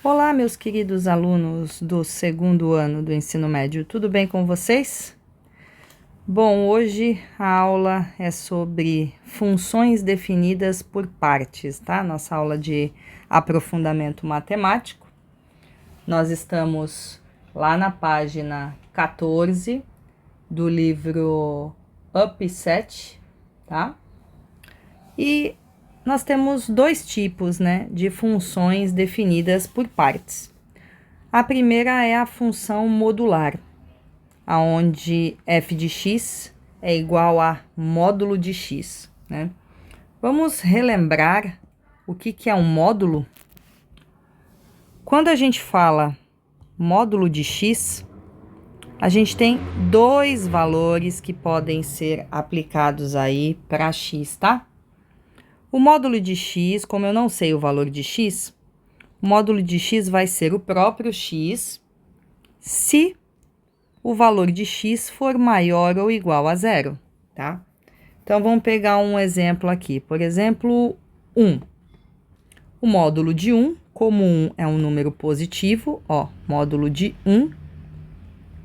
Olá, meus queridos alunos do segundo ano do ensino médio, tudo bem com vocês? Bom, hoje a aula é sobre funções definidas por partes, tá? Nossa aula de aprofundamento matemático. Nós estamos lá na página 14 do livro UP 7, tá? E nós temos dois tipos, né, de funções definidas por partes. A primeira é a função modular, aonde f de x é igual a módulo de x, né? Vamos relembrar o que é um módulo? Quando a gente fala módulo de x, a gente tem dois valores que podem ser aplicados aí para x, tá? O módulo de x, como eu não sei o valor de x, o módulo de x vai ser o próprio x se o valor de x for maior ou igual a zero, tá? Então, vamos pegar um exemplo aqui. Por exemplo, 1. O módulo de 1, como 1 é um número positivo, ó, módulo de 1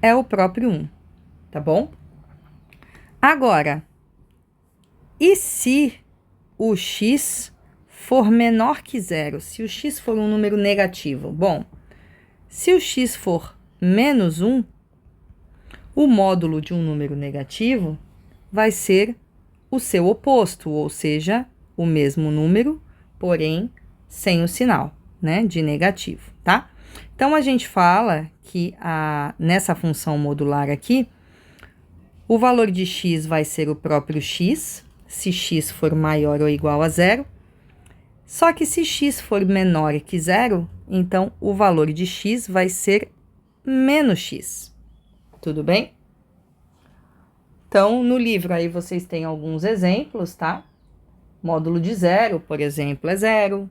é o próprio 1, tá bom? Agora, e se o x for menor que zero, se o x for um número negativo? Bom, se o x for menos 1, o módulo de um número negativo vai ser o seu oposto, ou seja, o mesmo número, porém sem o sinal, né, de negativo, tá? Então, a gente fala que nessa função modular aqui, o valor de x vai ser o próprio x, se x for maior ou igual a zero. Só que se x for menor que zero, então o valor de x vai ser menos x. Tudo bem? Então, no livro aí vocês têm alguns exemplos, tá? Módulo de zero, por exemplo, é zero.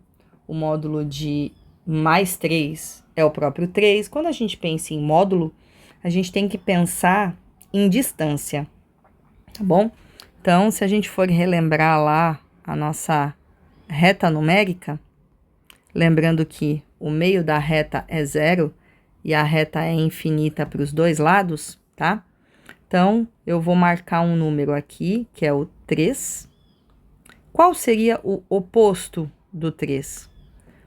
O módulo de mais 3 é o próprio 3. Quando a gente pensa em módulo, a gente tem que pensar em distância, tá bom? Então, se a gente for relembrar lá a nossa reta numérica, lembrando que o meio da reta é zero e a reta é infinita para os dois lados, tá? Então, eu vou marcar um número aqui, que é o 3. Qual seria o oposto do 3?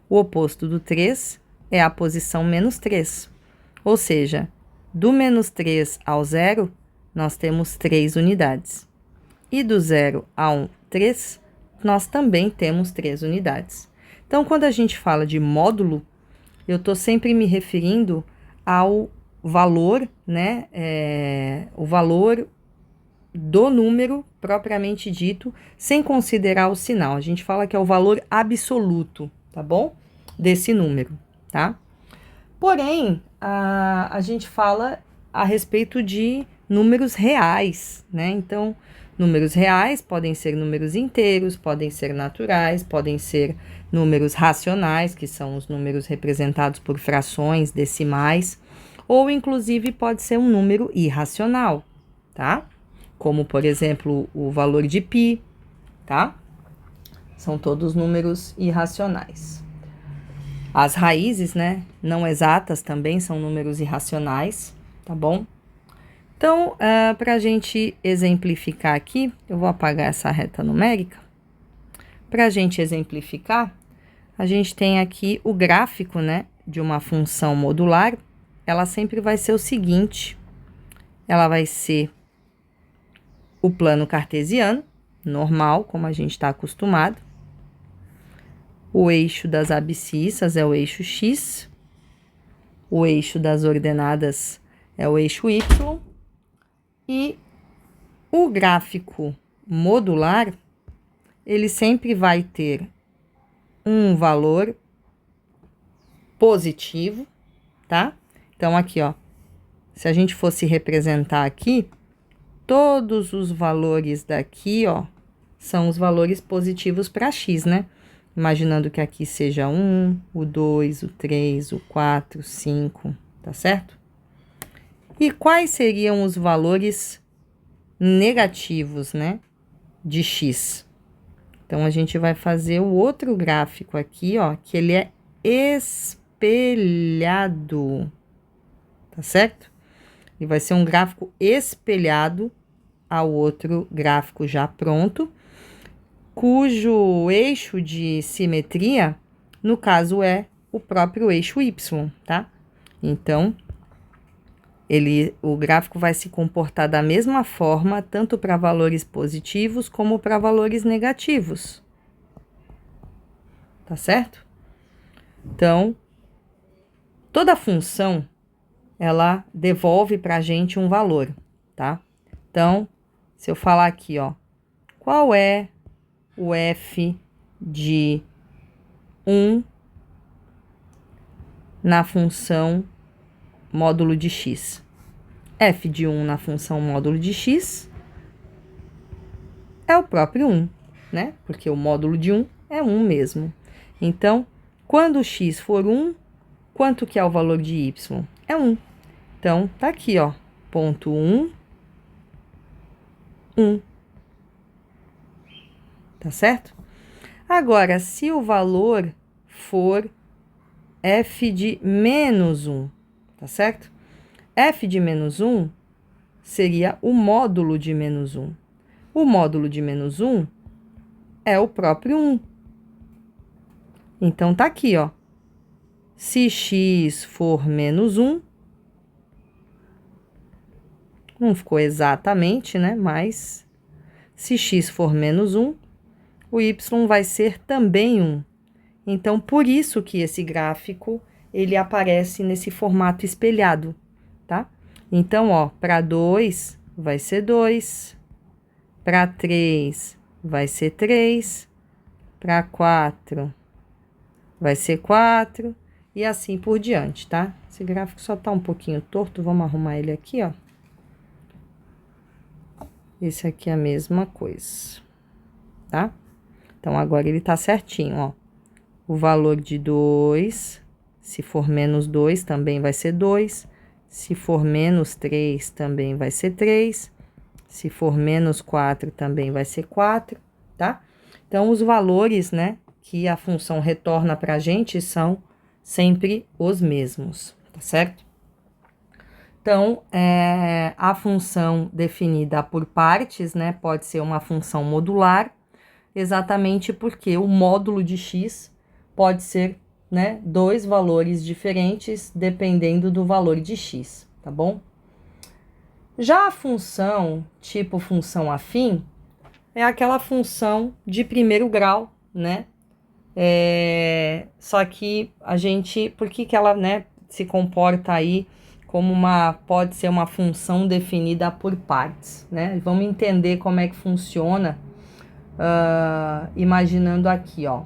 O oposto do 3 é a posição menos 3. Ou seja, do menos 3 ao zero, nós temos 3 unidades. E do 0 ao 3, nós também temos 3 unidades. Então, quando a gente fala de módulo, eu estou sempre me referindo ao valor, né? O valor do número propriamente dito, sem considerar o sinal. A gente fala que é o valor absoluto, tá bom? Desse número, tá? Porém, a gente fala a respeito de números reais, né? Então, números reais podem ser números inteiros, podem ser naturais, podem ser números racionais, que são os números representados por frações decimais, ou inclusive pode ser um número irracional, tá? Como, por exemplo, o valor de π, tá? São todos números irracionais. As raízes, né, não exatas também são números irracionais, tá bom? Então, para a gente exemplificar aqui, eu vou apagar essa reta numérica. Para a gente exemplificar, a gente tem aqui o gráfico, né, de uma função modular. Ela sempre vai ser o seguinte, ela vai ser o plano cartesiano, normal, como a gente está acostumado. O eixo das abscissas é o eixo x, o eixo das ordenadas é o eixo y, e o gráfico modular, ele sempre vai ter um valor positivo, tá? Então, aqui, ó, se a gente fosse representar aqui, todos os valores daqui, ó, são os valores positivos para x, né? Imaginando que aqui seja 1, o 2, o 3, o 4, o 5, tá certo? E quais seriam os valores negativos, né, de x? Então, a gente vai fazer o outro gráfico aqui, ó, que ele é espelhado, tá certo? E vai ser um gráfico espelhado ao outro gráfico já pronto, cujo eixo de simetria, no caso, é o próprio eixo Y, tá? Então, o gráfico vai se comportar da mesma forma, tanto para valores positivos como para valores negativos. Tá certo? Então, toda função, ela devolve para a gente um valor, tá? Então, se eu falar aqui, ó, qual é o f de 1 na função módulo de x? F de 1 na função módulo de x é o próprio 1, né? Porque o módulo de 1 é 1 mesmo. Então, quando o x for 1, quanto que é o valor de y? É 1. Então, tá aqui, ó, ponto 1, 1. Tá certo? Agora, se o valor for f de menos 1, tá certo? F de menos 1 seria o módulo de menos 1. O módulo de menos 1 é o próprio 1. Então, tá aqui, ó. Se x for menos 1, não ficou exatamente, né? Mas, se x for menos 1, o y vai ser também 1. Então, por isso que esse gráfico, ele aparece nesse formato espelhado, tá? Então, ó, para 2 vai ser 2, para 3 vai ser 3, para 4 vai ser 4, e assim por diante, tá? Esse gráfico só tá um pouquinho torto, vamos arrumar ele aqui, ó. Esse aqui é a mesma coisa, tá? Então, agora ele tá certinho, ó. O valor de 2, se for menos 2, também vai ser 2. Se for menos 3, também vai ser 3. Se for menos 4, também vai ser 4, tá? Então, os valores, né, que a função retorna pra gente são sempre os mesmos, tá certo? Então, a função definida por partes, né, pode ser uma função modular, exatamente porque o módulo de x pode ser, né, dois valores diferentes, dependendo do valor de x, tá bom? Já a função, tipo função afim, é aquela função de primeiro grau, né? Só que por que ela, né, se comporta aí como pode ser uma função definida por partes, né? Vamos entender como é que funciona, imaginando aqui, ó,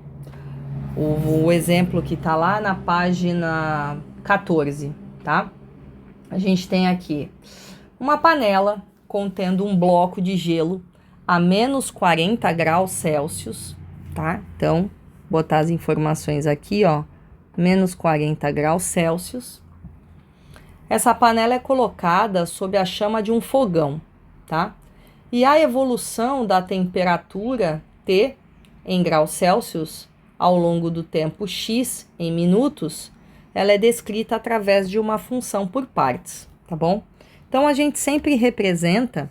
o exemplo que tá lá na página 14, tá? A gente tem aqui uma panela contendo um bloco de gelo a menos 40 graus Celsius, tá? Então, botar as informações aqui, ó, menos 40 graus Celsius. Essa panela é colocada sob a chama de um fogão, tá? E a evolução da temperatura T em graus Celsius ao longo do tempo x em minutos, ela é descrita através de uma função por partes, tá bom? Então, a gente sempre representa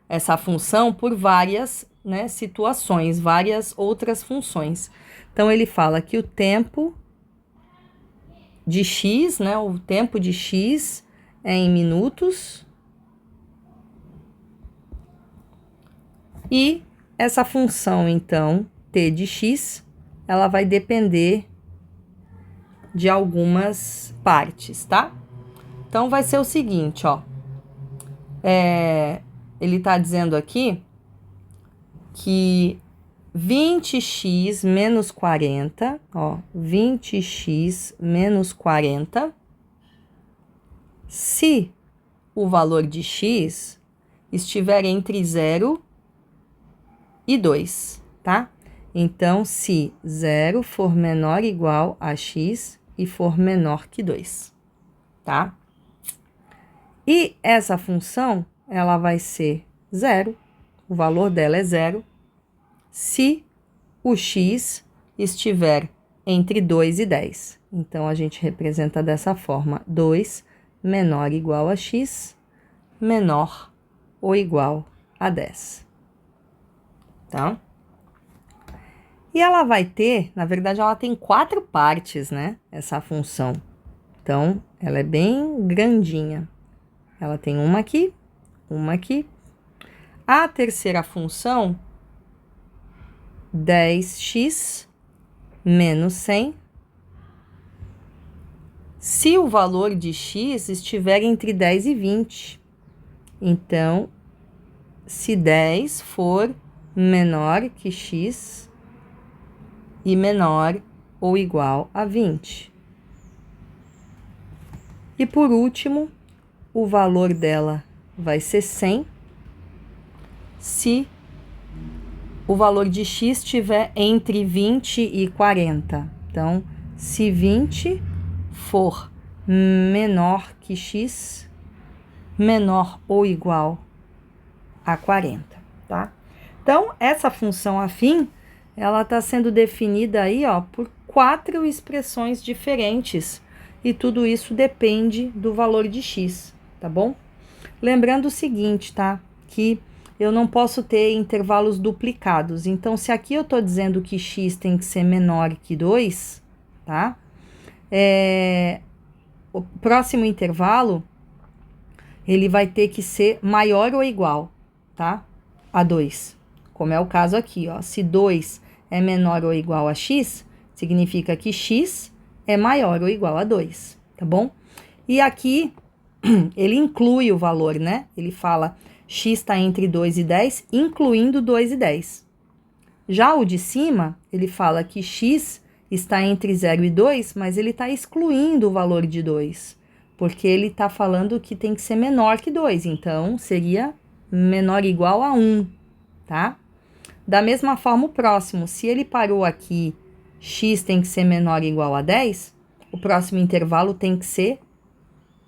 essa função por várias, né, situações, várias outras funções. Então, ele fala que o tempo de x, né, o tempo de x é em minutos. E essa função, então, t de x, ela vai depender de algumas partes, tá? Então, vai ser o seguinte, ó. Ele tá dizendo aqui que 20x menos 40, ó, 20x menos 40, se o valor de x estiver entre 0 e 2, tá? Então, se 0 for menor ou igual a x e for menor que 2, tá? E essa função, ela vai ser 0, o valor dela é 0, se o x estiver entre 2 e 10. Então, a gente representa dessa forma: 2 menor ou igual a x, menor ou igual a 10. Tá? E ela vai ter, na verdade, ela tem 4 partes, né? Essa função. Então, ela é bem grandinha. Ela tem uma aqui, uma aqui. A terceira função, 10x menos 100, se o valor de x estiver entre 10 e 20. Então, se 10 for menor que x e menor ou igual a 20. E por último, o valor dela vai ser 100 se o valor de x estiver entre 20 e 40. Então, se 20 for menor que x, menor ou igual a 40, tá? Então, essa função afim, ela está sendo definida aí, ó, por 4 expressões diferentes. E tudo isso depende do valor de x, tá bom? Lembrando o seguinte, tá? Que eu não posso ter intervalos duplicados. Então, se aqui eu tô dizendo que x tem que ser menor que 2, tá? O próximo intervalo, ele vai ter que ser maior ou igual, tá? A 2. Como é o caso aqui, ó. Se 2 é menor ou igual a x, significa que x é maior ou igual a 2, tá bom? E aqui, ele inclui o valor, né? Ele fala x está entre 2 e 10, incluindo 2 e 10. Já o de cima, ele fala que x está entre 0 e 2, mas ele está excluindo o valor de 2, porque ele está falando que tem que ser menor que 2, então seria menor ou igual a 1, tá? Da mesma forma, o próximo, se ele parou aqui, x tem que ser menor ou igual a 10, o próximo intervalo tem que ser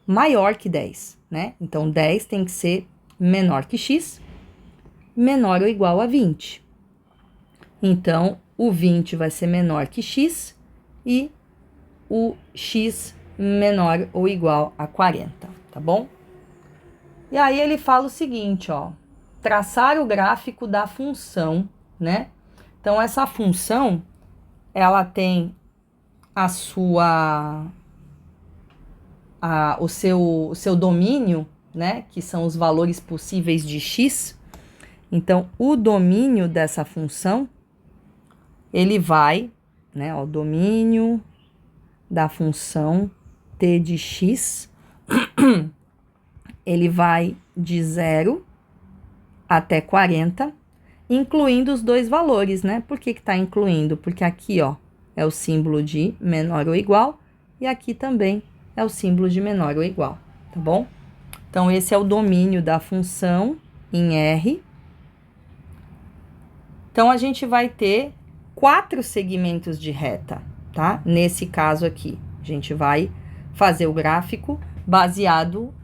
maior que 10, né? Então, 10 tem que ser menor que x, menor ou igual a 20. Então, o 20 vai ser menor que x e o x menor ou igual a 40, tá bom? E aí ele fala o seguinte, ó, traçar o gráfico da função, né? Então, essa função, ela tem o seu domínio, né? Que são os valores possíveis de x. Então, o domínio dessa função, ele vai, né? O domínio da função t de x, ele vai de 0 até 40, incluindo os dois valores, né? Por que que tá incluindo? Porque aqui, ó, é o símbolo de menor ou igual, e aqui também é o símbolo de menor ou igual, tá bom? Então, esse é o domínio da função em R. Então, a gente vai ter 4 segmentos de reta, tá? Nesse caso aqui, a gente vai fazer o gráfico baseado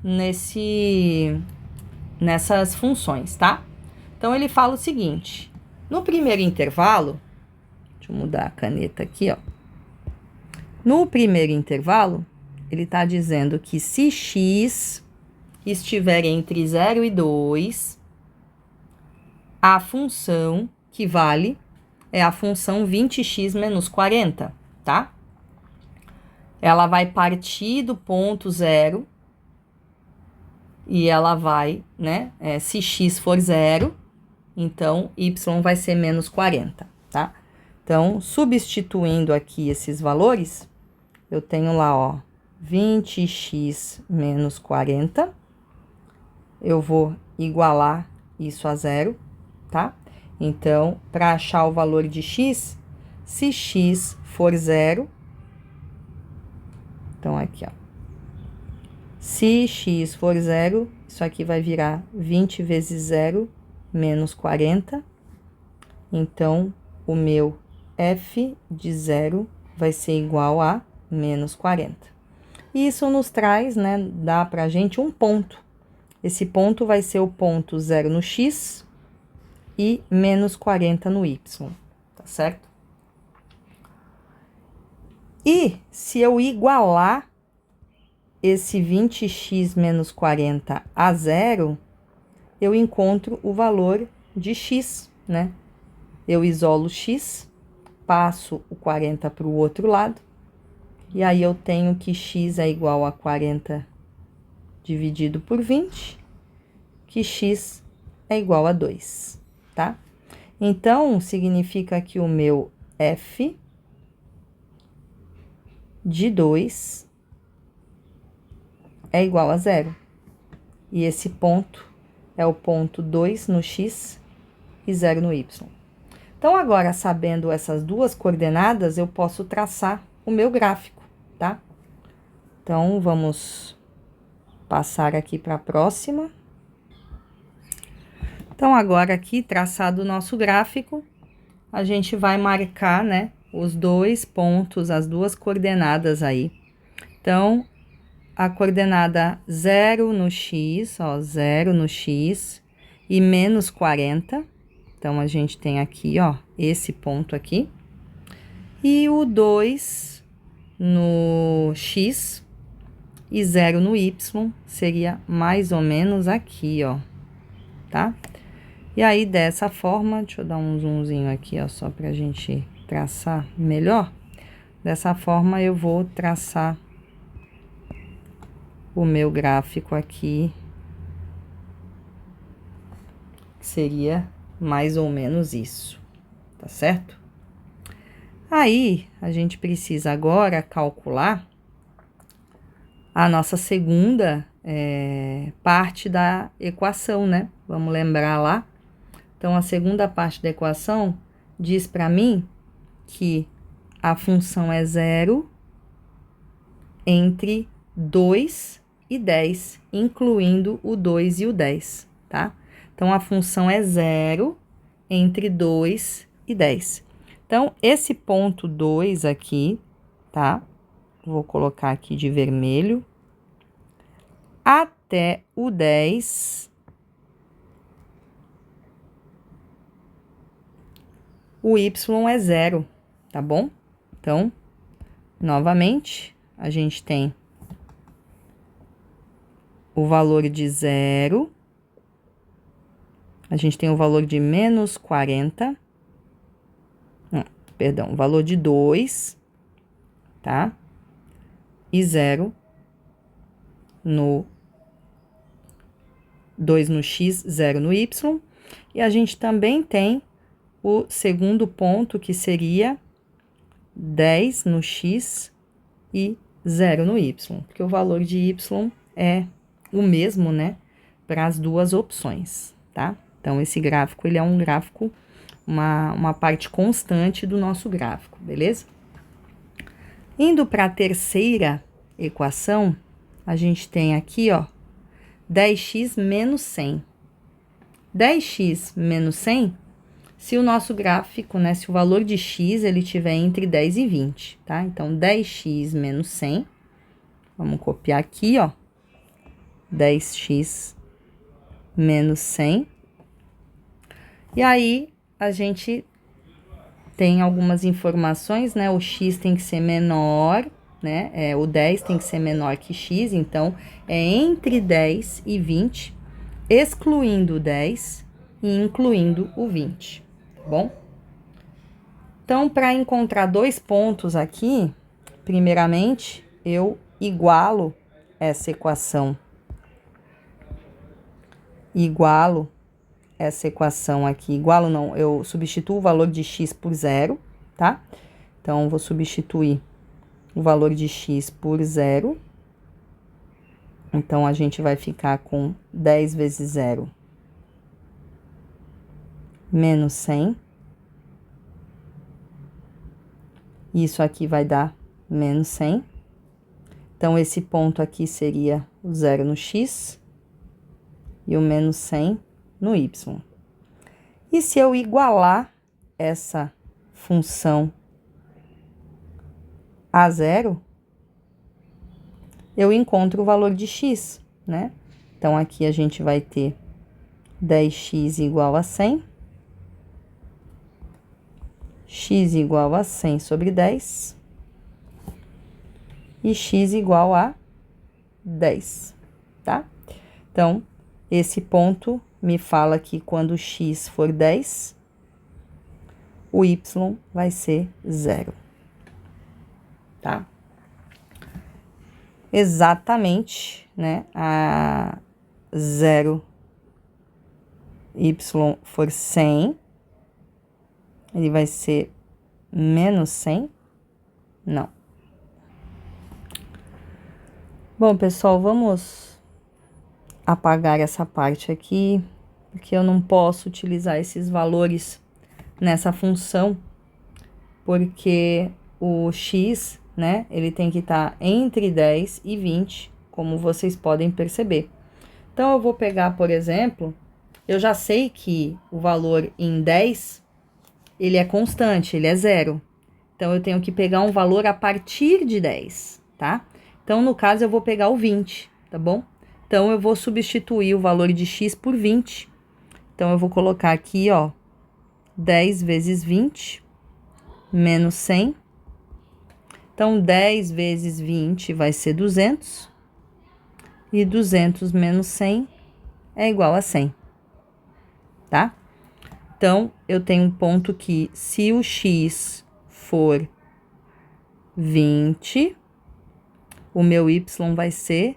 nessas funções, tá? Então, ele fala o seguinte, no primeiro intervalo, deixa eu mudar a caneta aqui, ó. No primeiro intervalo, ele está dizendo que se x estiver entre 0 e 2, a função que vale é a função 20x menos 40, tá? Ela vai partir do ponto 0 e ela vai, né? Se x for 0, então y vai ser menos 40, tá? Então, substituindo aqui esses valores, eu tenho lá, ó, 20x menos 40. Eu vou igualar isso a 0, tá? Então, para achar o valor de x, se x for 0, então aqui, ó. Se x for 0, isso aqui vai virar 20 vezes 0 menos 40. Então, o meu f de 0 vai ser igual a menos 40. E isso nos traz, né, dá pra gente um ponto. Esse ponto vai ser o ponto 0 no x e menos 40 no y, tá certo? E se eu igualar esse 20x menos 40 a zero, eu encontro o valor de x, né? Eu isolo x, passo o 40 para o outro lado, e aí eu tenho que x é igual a 40 dividido por 20, que x é igual a 2, tá? Então, significa que o meu f de 2 é igual a zero. E esse ponto é o ponto 2 no x e 0 no y. Então, agora, sabendo essas duas coordenadas, eu posso traçar o meu gráfico, tá? Então, vamos passar aqui para a próxima. Então, agora aqui, traçado o nosso gráfico, a gente vai marcar, né, os dois pontos, as duas coordenadas aí. Então, a coordenada 0 no x, ó, 0 no x e menos 40. Então, a gente tem aqui, ó, esse ponto aqui. E o 2 no x e 0 no y seria mais ou menos aqui, ó, tá? E aí, dessa forma, deixa eu dar um zoomzinho aqui, ó, só pra gente traçar melhor. Dessa forma, eu vou traçar o meu gráfico aqui, que seria mais ou menos isso, tá certo? Aí, a gente precisa agora calcular a nossa segunda parte da equação, né? Vamos lembrar lá. Então, a segunda parte da equação diz para mim que a função é zero entre 2 e 10, incluindo o 2 e o 10, tá? Então, a função é zero entre 2 e 10. Então, esse ponto 2 aqui, tá? Vou colocar aqui de vermelho. Até o 10, o y é zero, tá bom? Então, novamente, a gente tem o valor de zero, a gente tem o valor de menos 40, não, perdão, o valor de 2, tá? E 0 no 2 no x, 0 no y. E a gente também tem o segundo ponto, que seria 10 no x e 0 no y, porque o valor de y é o mesmo, né, para as duas opções, tá? Então, esse gráfico, ele é um gráfico, uma parte constante do nosso gráfico, beleza? Indo para a terceira equação, a gente tem aqui, ó, 10x menos 100. 10x menos 100, se o nosso gráfico, né, se o valor de x, ele tiver entre 10 e 20, tá? Então, 10x menos 100, vamos copiar aqui, ó, 10x menos 100. E aí, a gente tem algumas informações, né? O x tem que ser menor, né? O 10 tem que ser menor que x, então, é entre 10 e 20, excluindo o 10 e incluindo o 20, tá bom? Então, para encontrar dois pontos aqui, primeiramente, eu igualo essa equação. Igualo essa equação aqui. Igualo não, eu substituo o valor de x por zero, tá? Então, vou substituir o valor de x por zero. Então, a gente vai ficar com 10 vezes 0 menos 100. Isso aqui vai dar menos 100. Então, esse ponto aqui seria o 0 no x e o menos 100 no y. E se eu igualar essa função a zero, eu encontro o valor de x, né? Então, aqui a gente vai ter 10x igual a 100. X igual a 100 sobre 10. e x igual a 10, tá? Então, esse ponto me fala que quando x for 10, o y vai ser 0, tá? Exatamente, né? A 0 y for 100, ele vai ser menos 100? Não. Bom, pessoal, vamos apagar essa parte aqui, porque eu não posso utilizar esses valores nessa função, porque o x, né, ele tem que estar entre 10 e 20, como vocês podem perceber. Então, eu vou pegar, por exemplo, eu já sei que o valor em 10, ele é constante, ele é 0. Então, eu tenho que pegar um valor a partir de 10, tá? Então, no caso, eu vou pegar o 20, tá bom? Então, eu vou substituir o valor de x por 20. Então, eu vou colocar aqui, ó, 10 vezes 20, menos 100. Então, 10 vezes 20 vai ser 200. E 200 menos 100 é igual a 100, tá? Então, eu tenho um ponto que, se o x for 20, o meu y vai ser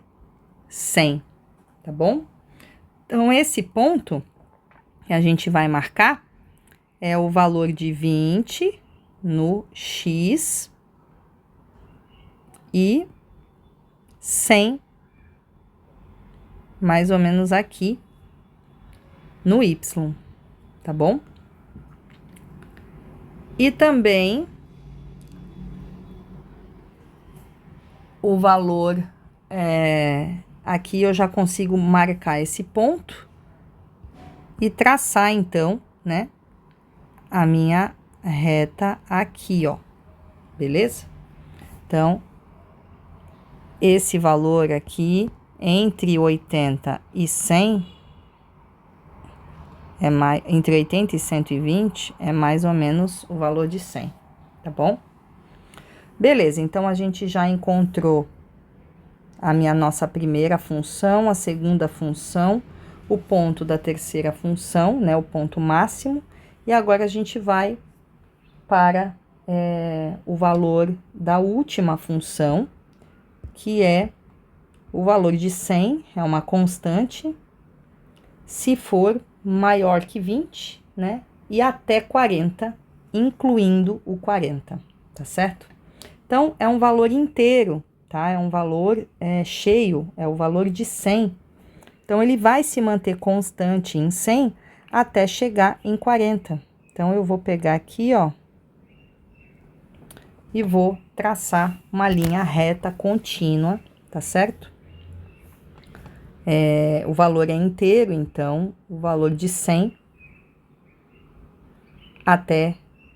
100, tá bom? Então, esse ponto que a gente vai marcar é o valor de 20 no x e 100, mais ou menos aqui, no y, tá bom? E também o valor, aqui eu já consigo marcar esse ponto e traçar, então, né, a minha reta aqui, ó, beleza? Então, esse valor aqui, entre 80 e 100, entre 80 e 120, é mais ou menos o valor de 100, tá bom? Beleza, então a gente já encontrou nossa primeira função, a segunda função, o ponto da terceira função, né, o ponto máximo, e agora a gente vai para o valor da última função, que é o valor de 100, é uma constante, se for maior que 20, né, e até 40, incluindo o 40, tá certo? Então, é um valor inteiro, tá? É um valor cheio, é o valor de 100. Então, ele vai se manter constante em 100 até chegar em 40. Então, eu vou pegar aqui, ó, e vou traçar uma linha reta contínua, tá certo? O valor é inteiro, então, o valor de 100 até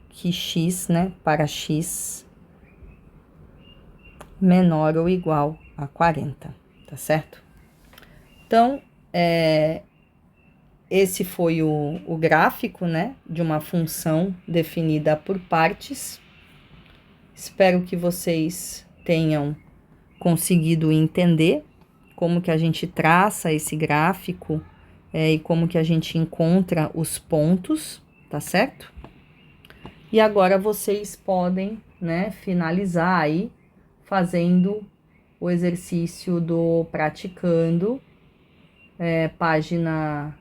que x, né, para x menor ou igual a 40, tá certo? Então, esse foi o gráfico, né, de uma função definida por partes. Espero que vocês tenham conseguido entender como que a gente traça esse gráfico e como que a gente encontra os pontos, tá certo? E agora vocês podem, né, finalizar aí fazendo o exercício do praticando, página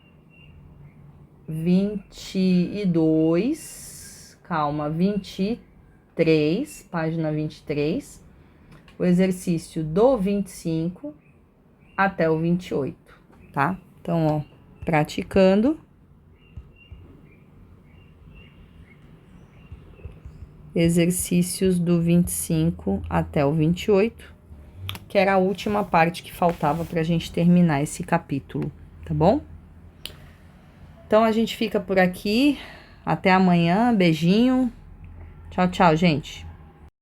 22, calma, 23, página 23, o exercício do 25 até o 28, tá? Então, ó, praticando. Exercícios do 25 até o 28, que era a última parte que faltava para a gente terminar esse capítulo, tá bom? Então, a gente fica por aqui. Até amanhã. Beijinho. Tchau, tchau, gente.